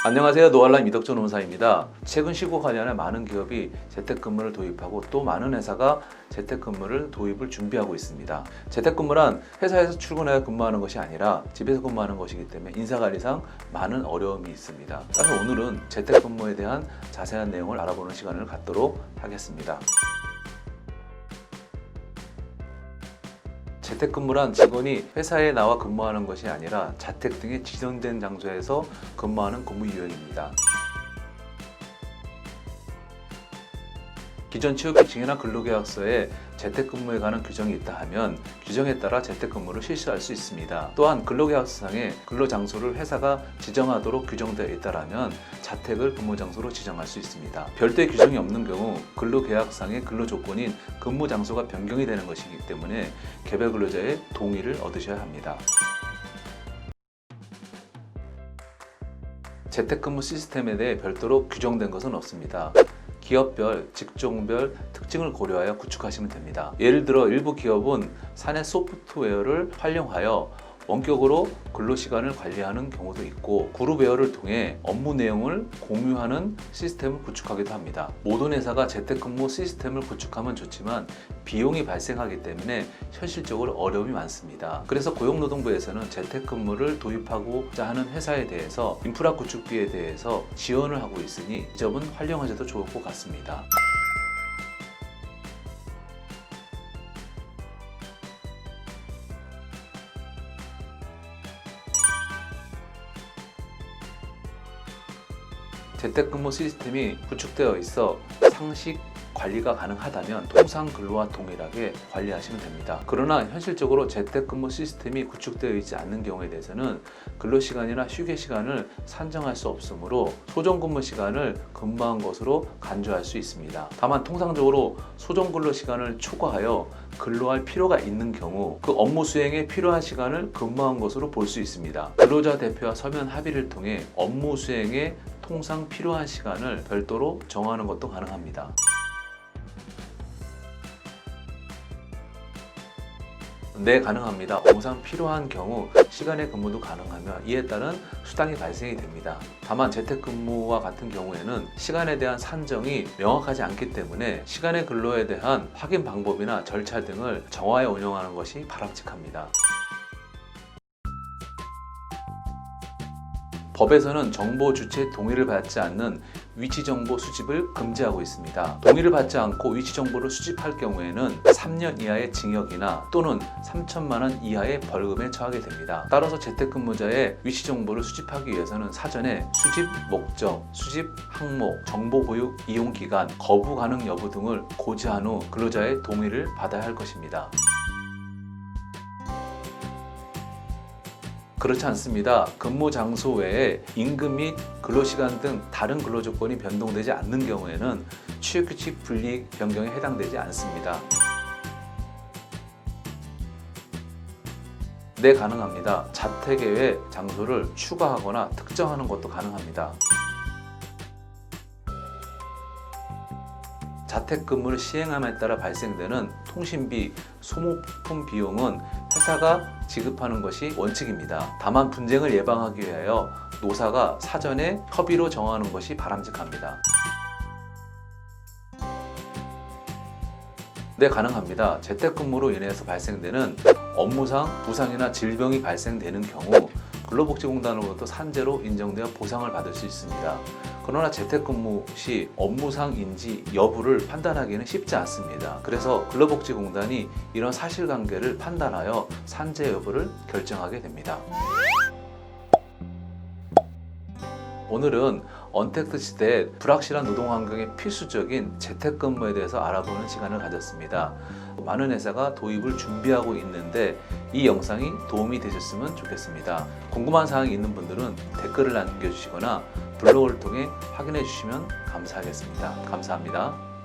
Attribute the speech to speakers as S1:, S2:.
S1: 안녕하세요. 노알람 이덕준 노무사입니다. 최근 시국 관련해 많은 기업이 재택근무를 도입하고 또 많은 회사가 재택근무를 도입을 준비하고 있습니다. 재택근무란 회사에서 출근하여 근무하는 것이 아니라 집에서 근무하는 것이기 때문에 인사관리상 많은 어려움이 있습니다. 따라서 오늘은 재택근무에 대한 자세한 내용을 알아보는 시간을 갖도록 하겠습니다. 재택근무란 직원이 회사에 나와 근무하는 것이 아니라 자택 등의 지정된 장소에서 근무하는 근무 유형입니다. 기존 취업규칙이나 근로계약서에 재택근무에 관한 규정이 있다 하면 규정에 따라 재택근무를 실시할 수 있습니다. 또한 근로계약서상에 근로장소를 회사가 지정하도록 규정되어 있다면 자택을 근무장소로 지정할 수 있습니다. 별도의 규정이 없는 경우 근로계약상의 근로조건인 근무장소가 변경이 되는 것이기 때문에 개별 근로자의 동의를 얻으셔야 합니다. 재택근무 시스템에 대해 별도로 규정된 것은 없습니다. 기업별, 직종별 특징을 고려하여 구축하시면 됩니다. 예를 들어 일부 기업은 사내 소프트웨어를 활용하여 원격으로 근로시간을 관리하는 경우도 있고 그룹웨어를 통해 업무 내용을 공유하는 시스템을 구축하기도 합니다. 모든 회사가 재택근무 시스템을 구축하면 좋지만 비용이 발생하기 때문에 현실적으로 어려움이 많습니다. 그래서 고용노동부에서는 재택근무를 도입하고자 하는 회사에 대해서 인프라 구축비에 대해서 지원을 하고 있으니 이 점은 활용하셔도 좋을 것 같습니다. 재택근무 시스템이 구축되어 있어 상식 관리가 가능하다면 통상 근로와 동일하게 관리하시면 됩니다. 그러나 현실적으로 재택근무 시스템이 구축되어 있지 않는 경우에 대해서는 근로시간이나 휴게시간을 산정할 수 없으므로 소정근무 시간을 근무한 것으로 간주할 수 있습니다. 다만 통상적으로 소정근로 시간을 초과하여 근로할 필요가 있는 경우 그 업무 수행에 필요한 시간을 근무한 것으로 볼 수 있습니다. 근로자 대표와 서면 합의를 통해 업무 수행에 통상 필요한 시간을 별도로 정하는 것도 가능합니다. 네, 가능합니다. 통상 필요한 경우 시간의 근무도 가능하며 이에 따른 수당이 발생이 됩니다. 다만 재택근무와 같은 경우에는 시간에 대한 산정이 명확하지 않기 때문에 시간의 근로에 대한 확인 방법이나 절차 등을 정하여 운영하는 것이 바람직합니다. 법에서는 정보 주체의 동의를 받지 않는 위치정보 수집을 금지하고 있습니다. 동의를 받지 않고 위치정보를 수집할 경우에는 3년 이하의 징역이나 또는 3천만 원 이하의 벌금에 처하게 됩니다. 따라서 재택근무자의 위치정보를 수집하기 위해서는 사전에 수집 목적, 수집 항목, 정보 보유 이용 기간, 거부 가능 여부 등을 고지한 후 근로자의 동의를 받아야 할 것입니다. 그렇지 않습니다. 근무 장소 외에 임금 및 근로시간 등 다른 근로조건이 변동되지 않는 경우에는 취업규칙 불이익 변경에 해당되지 않습니다. 네, 가능합니다. 자택 외 장소를 추가하거나 특정하는 것도 가능합니다. 자택근무를 시행함에 따라 발생되는 통신비, 소모품 비용은 회사가 지급하는 것이 원칙입니다. 다만 분쟁을 예방하기 위하여 노사가 사전에 협의로 정하는 것이 바람직합니다. 네, 가능합니다. 재택근무로 인해서 발생되는 업무상 부상이나 질병이 발생되는 경우 근로복지공단으로부터 산재로 인정되어 보상을 받을 수 있습니다. 그러나 재택근무 시 업무상인지 여부를 판단하기는 쉽지 않습니다. 그래서 근로복지공단이 이런 사실관계를 판단하여 산재 여부를 결정하게 됩니다. 오늘은 언택트 시대에 불확실한 노동 환경에 필수적인 재택근무에 대해서 알아보는 시간을 가졌습니다. 많은 회사가 도입을 준비하고 있는데 이 영상이 도움이 되셨으면 좋겠습니다. 궁금한 사항이 있는 분들은 댓글을 남겨주시거나 블로그를 통해 확인해 주시면 감사하겠습니다. 감사합니다.